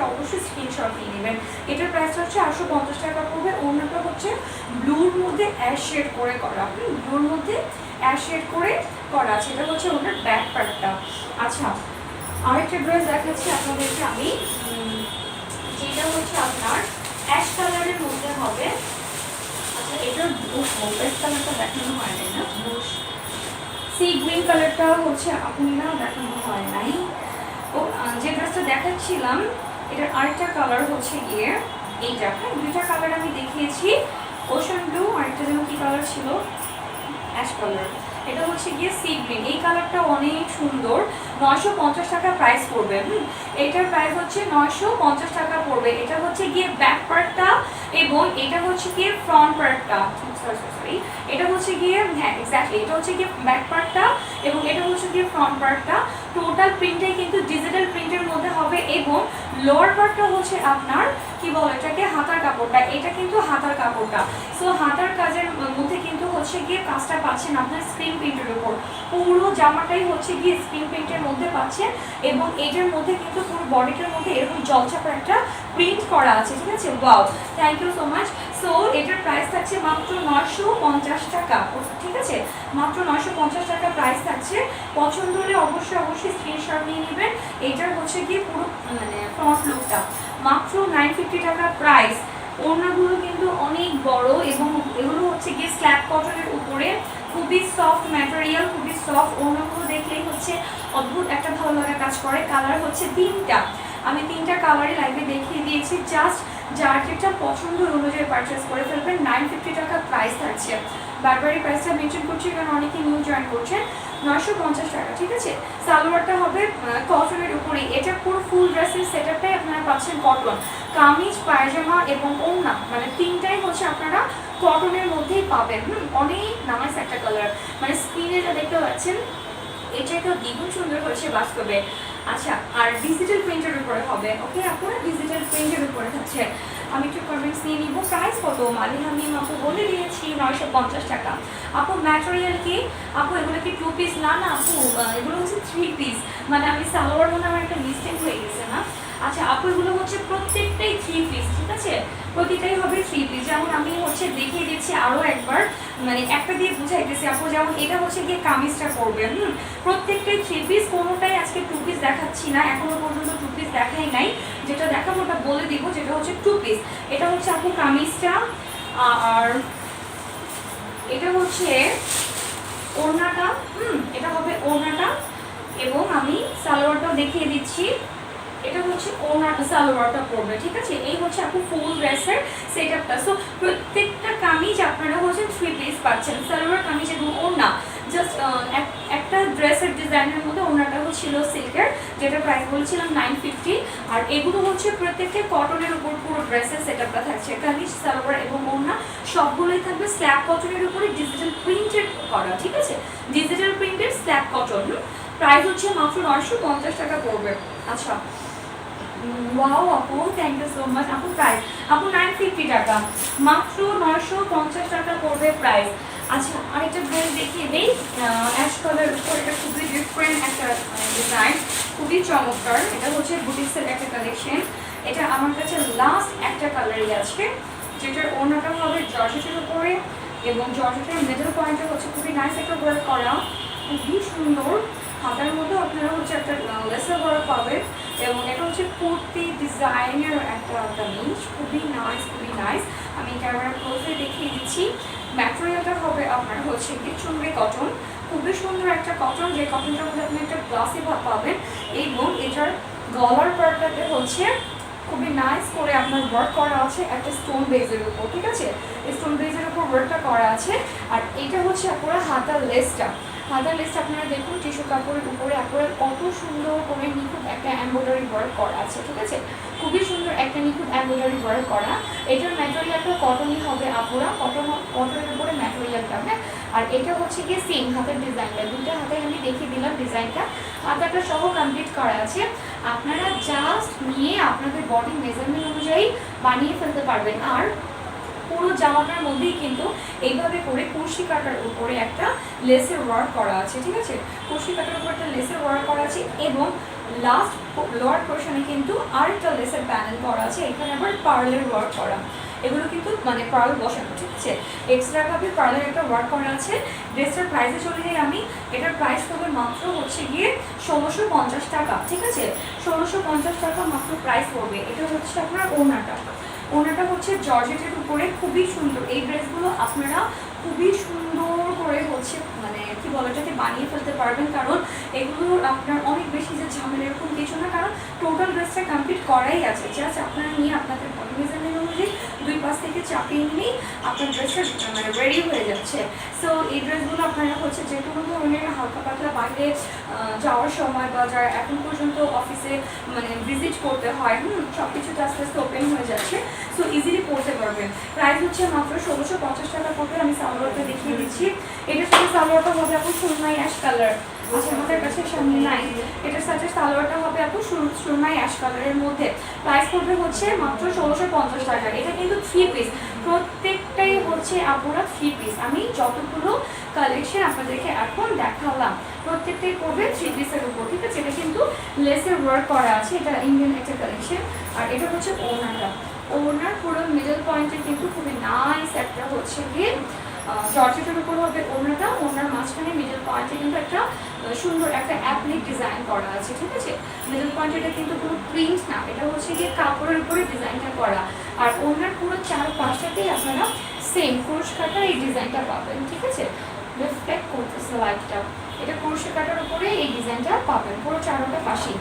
অবশ্যই স্ক্রিনশট নিয়ে নেবেন। এটার প্রাইসটা হচ্ছে 850 টাকা পড়বে। ওড়নাটা হচ্ছে ব্লুর মধ্যে অ্যাশ শেড করে করা, ব্লুর মধ্যে অ্যাশ শেড করে করা আছে। এটা হচ্ছে ওনার ব্যাক পার্টটা। আচ্ছা, আরেকটা ড্রেস দেখাচ্ছি আপনাদেরকে আমি, যেটা হচ্ছে আপনার অ্যাশ কালারের মধ্যে হবে। আচ্ছা, এটার ব্লু কালারটা দেখানো হয় নাই না, সি গ্রিন কালারটা হচ্ছে আপনি না দেখানো হয় নাই। ও যে ড্রেসটা দেখাচ্ছিলাম এটার আরেকটা কালার হচ্ছে গিয়ে এইটা। হ্যাঁ, দুইটা কালার আমি দেখিয়েছি, ওশান ব্লু, আরেকটা যেন কি কালার ছিল, অ্যাশ কালার। এটা হচ্ছে গিয়ে সি গ্রিন। এই কালারটা অনেক সুন্দর, 950 টাকা প্রাইস পড়বে। এটার প্রাইস হচ্ছে 950 টাকা পড়বে। এটা হচ্ছে গিয়ে ব্যাক পার্টটা এবং এটা হচ্ছে গিয়ে ফ্রন্ট পার্টটা, সরি এটা হচ্ছে গিয়ে, হ্যাঁ এক্স্যাক্টলি, এটা হচ্ছে গিয়ে ব্যাক পার্টটা এবং এটা হচ্ছে গিয়ে ফ্রন্ট পার্টটা। টোটাল প্রিন্টটাই কিন্তু ডিজিটাল প্রিন্টের মধ্যে হবে এবং লোয়ার পার্টটা হচ্ছে আপনার কি বলে এটাকে, হাতার কাপড়টা। এটা কিন্তু হাতার কাপড়টা। সো হাতার কাজের মধ্যে কিন্তু হচ্ছে গিয়ে কাজটা পাচ্ছেন আপনার স্ক্রিন প্রিন্টের উপর। পুরো জামাটাই হচ্ছে গিয়ে স্ক্রিন প্রিন্টের মধ্যে পাচ্ছেন এবং এটার মধ্যে কিন্তু পুরো বডিটার মধ্যে এরকম জলছাপা একটা প্রিন্ট করা আছে, ঠিক আছে। Wow, thank you so much. So এটার প্রাইস থাকছে মাত্র 950 টাকা, ঠিক আছে, মাত্র 950 টাকা প্রাইস থাকছে। পছন্দ হলে অবশ্যই স্ক্রিনশট নিয়ে নেবেন। এটার হচ্ছে গিয়ে পুরো মানে ফ্রন্ট লুকটা মাত্র 950 টাকা প্রাইস। ওড়নাগুলো কিন্তু অনেক বড় এবং এগুলো হচ্ছে গিয়ে স্ল্যাব কটনের উপরে, খুবই সফট ম্যাটেরিয়াল, খুবই সফট। ওড়নাগুলো দেখলেই হচ্ছে অদ্ভুত একটা ভালো লাগা কাজ করে। কালার হচ্ছে তিনটা, আমি তিনটা কালারে লাইভে দেখিয়ে দিয়েছি। জাস্ট যার যেটা পছন্দ অনুযায়ী পারচেস করে ফেলবেন। 950 টাকা প্রাইস থাকছে। বারবারই প্রাইসটা মেনশন করছি কারণ অনেকে নিউ জয়েন করছেন। 950 টাকা, ঠিক আছে। সালোয়ারটা হবে কটনের উপরেই। এটা পুরো ফুল ড্রেসের সেটআপটাই আপনারা পাচ্ছেন কটন। কামিজ, পায়জামা এবং ওড়না মানে তিনটাই হচ্ছে আপনারা কটনের মধ্যেই পাবেন। অনেক নাইস একটা কালার, মানে স্ক্রিনে যা দেখতে পাচ্ছেন এটা একটা দ্বিগুণ সুন্দর হয়েছে বাস্তবে। আচ্ছা, আর ডিজিটাল প্রিন্টের উপরে হবে। ওকে, আপনারা ডিজিটাল প্রিন্টের উপরে থাকছে। আমি একটু কমেন্টস নিয়ে নিব। প্রাইস কত মালিক আমি আপু বলে দিয়েছি, 950 টাকা। আপু ম্যাটেরিয়াল কি আপু, এগুলো কি 2 পিস? না না আপু, এগুলো হচ্ছে 3 পিস। মানে আমি সালোয়ার মনে আমার একটা মিস্টেক হয়ে গেছে না। আচ্ছা আপু, এগুলো হচ্ছে প্রত্যেকটাই 3 পিস, ঠিক আছে, প্রতিটাই হবে 3 পিস। যেমন আমি হচ্ছে দেখিয়ে দিচ্ছি আরও একবার, মানে একটা দিয়ে বুঝাইতেছি আপু। যেমন এটা হচ্ছে গিয়ে কামিজটা করবে, প্রত্যেকটাই 3 পিস, কোনোটাই আজকে 2 পিস দেখাচ্ছি না, এখনো পর্যন্ত 2 পিস দেখাই নাই। যেটা দেখাবো ওটা বলে দিব, যেটা হচ্ছে 2 পিস। এটা হচ্ছে আপু কামিজটা, আর এটা হচ্ছে ওড়নাটা। এটা হবে ওড়নাটা এবং আমি সালোয়ারটাও দেখিয়ে দিচ্ছি। এটা হচ্ছে ওনার সালোয়ারটা পরবে, ঠিক আছে। এই হচ্ছে আপু ফুল ড্রেসের সেট আপটা। সো প্রত্যেকটা কামিজ আপনারা হচ্ছে 3 পিস পাচ্ছেন, সালোয়ার কামিজ এবং ওড়না। জাস্ট একটা ড্রেসের ডিজাইনের মধ্যে ওড়নাটা হচ্ছিল সিল্কের, যেটা প্রাইস বলছিলাম 950। আর এগুলো হচ্ছে প্রত্যেকটা কটনের উপর পুরো ড্রেসের সেট আপটা থাকছে, কামিজ সালোয়ার এবং ওড়না সবগুলোই থাকবে স্ল্যাব কটনের উপরে ডিজিটাল প্রিন্টেড করা, ঠিক আছে, digital printed slab cotton. Price হচ্ছে মাত্র 950 টাকা পড়বে। আচ্ছা, ওয়াও আপু, থ্যাংক ইউ সো মাচ। আপু প্রাইস আপু 950 টাকা, মাত্র 950 টাকা পড়বে প্রাইস। আচ্ছা, আরেকটা ড্রেস দেখিয়ে দিই, অ্যাশ কালার উপর। এটা খুবই ডিফারেন্ট একটা ডিজাইন, খুবই চমৎকার। এটা হচ্ছে বুটিক্সের একটা কালেকশন। এটা আমার কাছে লাস্ট একটা কালারই আছে, যেটার ওড়নাটা হবে জর্জেটের উপরে এবং জর্জেটের মিডল পয়েন্টে হচ্ছে খুবই নাইস একটা ওয়ার্ক করা, খুবই সুন্দর। হাতার মধ্যে আপনারা হচ্ছে একটা লেসার ওয়ার্ক পাবেন এবং এটা হচ্ছে কুর্তি ডিজাইনের একটা কামিজ, খুবই নাইস, খুবই নাইস। আমি ক্যামেরা ক্লোজে দেখিয়ে দিচ্ছি। ম্যাটেরিয়ালটা হবে আপনার হচ্ছে কি চুনরি কটন, খুবই সুন্দর একটা কটন, যে কটনটার মধ্যে আপনি একটা গ্লাসি ভাব পাবেন এবং এটার গলার পার্টটাতে হচ্ছে খুবই নাইস করে আপনার ওয়ার্ক করা আছে একটা স্টোন বেজের উপর, ঠিক আছে, স্টোন বেজের উপর ওয়ার্কটা করা আছে। আর এটা হচ্ছে আপনারা হাতার লেসটা, হাতার লেসটা আপনারা দেখুন টিস্যু কাপড়ের উপরে আপনারা কত সুন্দর করে নিখুঁত একটা এমব্রয়ডারি ওয়ার্ক করা আছে, ঠিক আছে, খুবই সুন্দর একটা নিখুঁত এমব্রয়ডারি ওয়ার্ক করা। এটার ম্যাটেরিয়ালটা কটনই হবে আপুরা, কটনের উপরে ম্যাটেরিয়ালটা, হ্যাঁ। আর এটা হচ্ছে গিয়ে সেম হাতের ডিজাইনটা, দুটো হাতে আমি দেখিয়ে দিলাম ডিজাইনটা, হাতাটা সহ কমপ্লিট করা আছে। আপনারা জাস্ট নিয়ে আপনাদের বডি মেজারমেন্ট অনুযায়ী বানিয়ে ফেলতে পারবেন। আর পুরো জামাটার মধ্যেই কিন্তু এইভাবে করে কুর্শি কাটার উপরে একটা লেসের ওয়ার্ক করা আছে, ঠিক আছে, কুর্শি কাটার উপর একটা লেসের ওয়ার্ক করা আছে এবং লাস্ট লোয়ার পোর্শনে কিন্তু আরেকটা লেসের প্যানেল করা আছে, এখানে আবার পার্লের ওয়ার্ক করা। এগুলো কিন্তু মানে পার্ল বসানো, ঠিক আছে, এক্সট্রাভাবে পার্লের একটা ওয়ার্ক করা আছে। ড্রেসটার প্রাইসে চলে যাই আমি, এটার প্রাইস পড়বে মাত্র হচ্ছে গিয়ে 1650 টাকা, ঠিক আছে, 1650 টাকা মাত্র প্রাইস পড়বে। এটা হচ্ছে আপনার ওড়নাটা, ওনাটা হচ্ছে জর্জেটের উপরে, খুবই সুন্দর। এই ড্রেসগুলো আপনারা খুবই সুন্দর করে হচ্ছে মানে কি বলে এটাকে বানিয়ে ফেলতে পারবেন, কারণ এগুলো আপনার অনেক বেশি যে ঝামেলা এরকম কিছু না, কারণ টোটাল ড্রেসটা কমপ্লিট করাই আছে, জাস্ট আপনারা নিয়ে আপনাদের বডি মেজারমেন্ট অনুযায়ী দুই পাশ থেকে চাপিয়ে নিলেই আপনার ড্রেসটা মানে রেডি হয়ে যাচ্ছে। সো এই ড্রেসগুলো আপনারা হচ্ছে যে কোনো ধরনের হালকা পাতলা বাইরে যাওয়ার সময় বা যারা এখন পর্যন্ত অফিসে মানে ভিজিট করতে হয়, সব কিছুতে আস্তে আস্তে ওপেন হয়ে যাচ্ছে, সো ইজিলি পড়তে পারবেন। প্রাইস হচ্ছে মাত্র 1650 টাকা পড়বে। আমি সালোয়ারটা দেখিয়ে দিচ্ছি, এটার সাথে সালোয়ারটা হবে আপু সুরমাই অ্যাশ কালার, আচ্ছা আমাদের কাছে সামনে নাই, এটার সাথে সালোয়ারটা হবে আপু সুরমাই অ্যাশ কালারের মধ্যে। প্রাইস পড়বে হচ্ছে মাত্র 1650 টাকা। এটা কিন্তু 3 পিস, প্রত্যেকটাই হচ্ছে আপুরা 3 পিস। আমি যতগুলো কালেকশন আপনাদেরকে এখন দেখালাম প্রত্যেকটাই পড়বে 3 পিসের উপর, ঠিক আছে। এটা কিন্তু লেসের ওয়ার্ক করা আছে, এটা ইন্ডিয়ান একটা কালেকশন। আর এটা হচ্ছে ওড়নাটা, ওড়নার পুরো মিডল পয়েন্টে কিন্তু খুবই নাইস একটা হচ্ছে গিয়ে জর্জেটের উপর হবে ওড়নাটা, ওড়নার মাঝখানে মিডল পয়েন্টে কিন্তু একটা সুন্দর একটা অ্যাপ্লিক ডিজাইন করা আছে, ঠিক আছে। মিডল পয়েন্টে এটা কিন্তু কোনো প্রিন্ট না, এটা হচ্ছে গিয়ে কাপড়ের উপরে ডিজাইনটা করা। আর ওড়নার পুরো চার পাশটাতেই আপনারা সেম ক্রোশ কাটার এই ডিজাইনটা পাবেন, ঠিক আছে, রিফ্লেক্ট করতেছে লাইটটা, এটা ক্রোশ কাটার উপরে এই ডিজাইনটা পাবেন পুরো চারটা পাশেই।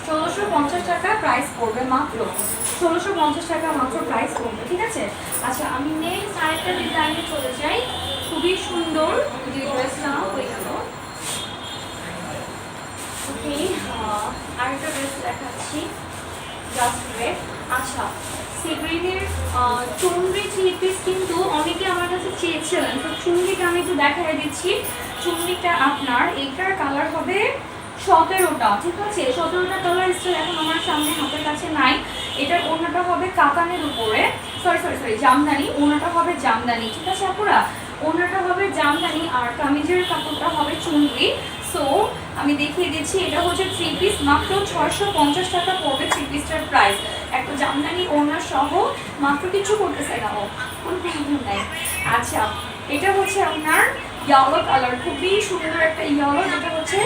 1650 টাকা প্রাইস পড়বে, মাত্র 1650 টাকা মাত্র প্রাইস পড়বে, ঠিক আছে। আচ্ছা, আমি নেক্সট আরেকটা ডিজাইনে চলে যাই, খুবই সুন্দর যে ড্রেসটা হয়ে গেল। ওকে, আরেকটা ড্রেস দেখাচ্ছি, জাস্ট ওয়েট। আচ্ছা, সিগ্রিনের চুনরি 3 পিস কিন্তু অনেকে আমার কাছে চেয়েছিলেন, তো চুনরিটা আমি একটু দেখাই দিচ্ছি। চুনরিটা আপনার এইটার কালার হবে 17টা, ঠিক আছে, 17টা কালার স্টাইল এখন আমার সামনে হাতের কাছে নাই। এটার ওড়নাটা হবে কাতানের উপরে, সরি জামদানি, ওড়নাটা হবে জামদানি, ঠিক আছে আপুরা, ওড়নাটা হবে জামদানি আর কামিজের কাপড়টা হবে চুনরি। সো আমি দেখিয়ে দিচ্ছি, এটা হচ্ছে 3 পিস, মাত্র 650 টাকা পড়বে 3 পিসটার প্রাইস। একটা জামদানি ওড়না সহ, মাত্র কিছু করতেছে না, কোনো প্রবলেম নাই। আচ্ছা, এটা হচ্ছে আপনার ইয়েলো কালার, খুবই সুন্দর একটা ইয়েলো, যেটা হচ্ছে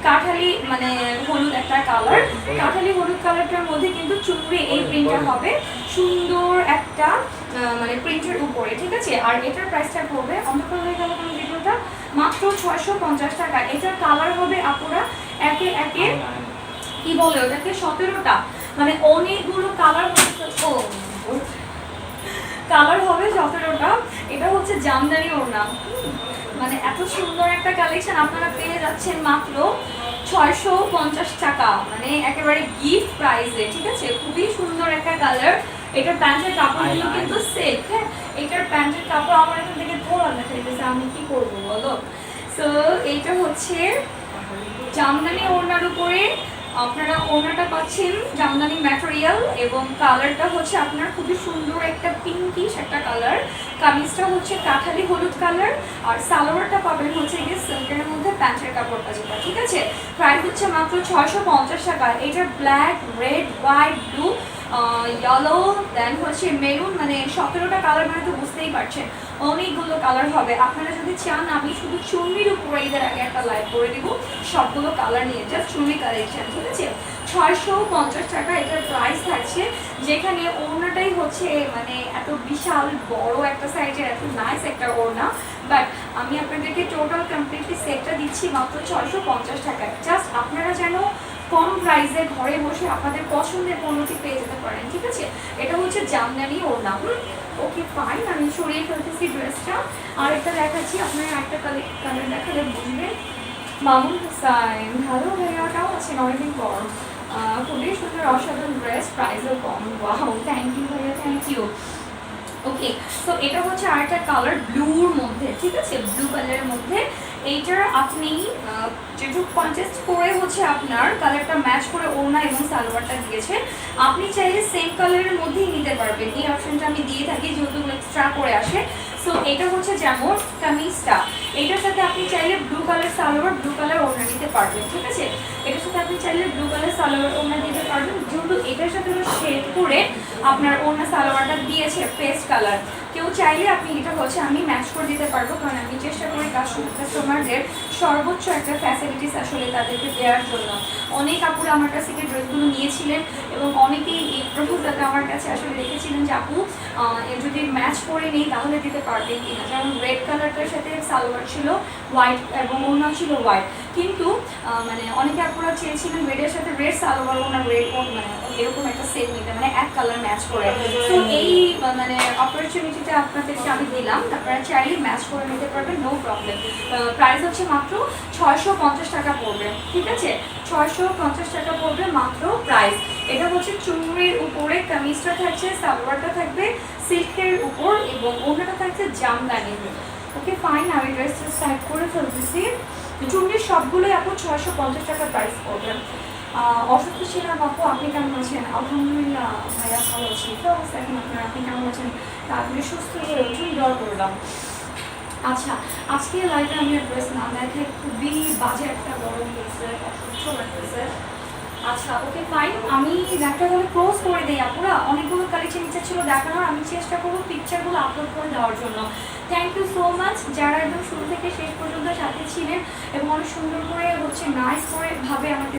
কাঠালি মানে হলুদ একটা কালার, কাঠালি হলুদ কালারটার মধ্যে কিন্তু চুনরি এই প্রিন্টটা হবে সুন্দর একটা মানে প্রিন্টের উপরে, ঠিক আছে। আর এটার প্রাইসটা পড়বে, অন্ধকার হয়ে গেল কোনো ভিডিওটা, মাত্র 650 টাকা। এটার কালার হবে আপুরা একে একে কি বলে ওটাকে, 17টা, মানে অনেকগুলো কালার কালার হবে 17টা। এটা হচ্ছে জামদানি ওড়না, মানে এত সুন্দর একটা কালেকশন আপনারা পেয়ে যাচ্ছেন মাত্র 650 টাকা, মানে একেবারে গিফট প্রাইসে, ঠিক আছে। খুবই সুন্দর একটা কালার। এটার প্যান্টের কাপড়গুলো কিন্তু সেট, হ্যাঁ এটার প্যান্টের কাপড় আমার এখান থেকে ধোয়া দেখা যাচ্ছে, আমি কি করবো বলো। সো এইটা হচ্ছে জামদানি ওড়নার উপরে আপনারা ওড়নাটা পাচ্ছেন জামদানি ম্যাটেরিয়াল, এবং কালারটা হচ্ছে আপনার খুবই সুন্দর একটা পিঙ্কিশ একটা কালার। কামিজটা হচ্ছে কাঠালি হলুদ কালার, আর সালোয়ারটা পাবেন হচ্ছে গিয়ে সিল্কের মধ্যে প্যান্টের কাপড়টা যেটা, ঠিক আছে। প্রাইস হচ্ছে মাত্র 650 টাকা। এটা black, red, white, blue, yellow, then হচ্ছে মেরুন, মানে 17টা কালার, মানে তো বুঝতেই পারছেন অনেকগুলো কালার হবে। আপনারা যদি চান আমি শুধু চুন্নির উপরে ঈদের আগে একটা লাইভ করে দিব সবগুলো কালার নিয়ে, জাস্ট চুন্নি কালেকশন, ঠিক আছে। 650 টাকা এটার প্রাইস থাকছে, যেখানে ওড়নাটাই হচ্ছে মানে এত বিশাল বড় একটা সাইজের এত নাইস একটা ওড়না, বাট আমি আপনাদেরকে টোটাল কমপ্লিটলি সেটটা দিচ্ছি মাত্র 650 টাকায়। জাস্ট আপনারা যেন কম প্রাইসে ঘরে বসে আপনাদের পছন্দের পণ্যটি পেয়ে যেতে পারেন, ঠিক আছে। এটা হচ্ছে জামদানি ওড়না। ওকে ফাইন, আমি সরিয়ে ফেলতেছি ড্রেসটা। আর একটা দেখাচ্ছি, আপনারা একটা কালার দেখালে বুঝবেন। মামুন হুসাইন, ভালো ভাইয়াটাও আছেন অনেকদিন পর, খুবই সুন্দর অসাধারণ ড্রেস, প্রাইসও কম। ওয়াও, থ্যাংক ইউ ভাইয়া, থ্যাংক ইউ। ওকে, সো এটা হচ্ছে আরেকটা কালার ব্লুর মধ্যে, ঠিক আছে, ব্লু কালারের মধ্যে। এইটার আপনি যেটুকু কন্টেস্ট করে হচ্ছে আপনার কালারটা ম্যাচ করে ওড়না এবং সালোয়ারটা দিয়েছে, আপনি চাইলে সেম কালারের মধ্যেই নিতে পারবেন। এই অপশনটা আমি দিয়ে থাকি যেহেতু এক্সট্রা করে আসে। সো এটা হচ্ছে যেমন কামিজটা, এটার সাথে আপনি চাইলে blue colour salwar, blue colour ওড়না নিতে পারবেন, ঠিক আছে। এটার সাথে আপনি চাইলে ব্লু কালার সালোয়ার ওড়না দিতে পারবেন, যেহেতু এটার সাথে শেড করে আপনার ওড়না সালোয়ারটা দিয়েছে পেস্ট কালার। কেউ চাইলে আপনি এটা হচ্ছে আমি ম্যাচ করে দিতে পারবো, কারণ আমি চেষ্টা করি কাস্টমারদের সর্বোচ্চ একটা ফ্যাসিলিটিস আসলে তাদেরকে দেওয়ার জন্য। অনেক আপুরা আমার কাছ থেকে ড্রেসগুলো নিয়েছিলেন, এবং অনেকেই এই প্রপোজালটা আমার কাছে আসলে দেখেছিলেন যে আপু যদি ম্যাচ করে নিই তাহলে দিতে পারবেন কিনা। যেমন রেড কালারটার সাথে সালোয়ার ছিল হোয়াইট এবং ওড়না ছিল হোয়াইট, কিন্তু মানে অনেকে আপুরা চেয়েছিলেন রেডের সাথে রেড সালোয়ার ওড়না রেড মানে এরকম একটা সেট নিতে, মানে এক কালার ম্যাচ করে। তো এই মানে অপরচুনিটিটা আপনাদেরকে আমি দিলাম, আপনারা চাইলে ম্যাচ করে নিতে পারবেন, নো প্রবলেম। প্রাইস হচ্ছে মাত্র 650 টাকা পড়বে, ঠিক আছে, 650 টাকা পড়বে মাত্র প্রাইস। এটা হচ্ছে চুনরির উপরে, কামিজটা থাকছে, সালোয়ারটা থাকবে সিল্কের উপর, এবং ওড়নাটা থাকছে জামদানি। ওকে ফাইন, আমি ড্রেসটা স্টার্ট করে ফেলতেছি। চুনরির সবগুলোই আপু 650 টাকা প্রাইস পড়বে। অসুস্থ ছিলাম আপু, আপনি কেমন আছেন? আলহামদুলিল্লাহ ভাইয়া ভালো আছি। তো অবস্থা এখন আপনার, আপনি কেমন আছেন? তারপরে সুস্থ হয়ে উঠুন, দর করলাম। আচ্ছা, আজকে লাইভে আমি ড্রেস না দেখাই, খুবই বাজে একটা গরম হয়েছে, অসুস্থ লাগতেছে। আচ্ছা ওকে ফাইন, আমি একটা বলে ক্লোজ করে দিই আপুরা। অনেকগুলো কালেকশন ইচ্ছা ছিল দেখানোর, আমি চেষ্টা করবো পিকচারগুলো আপলোড করে দেওয়ার জন্য। থ্যাংক ইউ সো মাচ যারা একদম শুরু থেকে শেষ পর্যন্ত সাথে ছিলেন, এবং অনেক সুন্দর করে হচ্ছে নাইস করে ভাবে আমাকে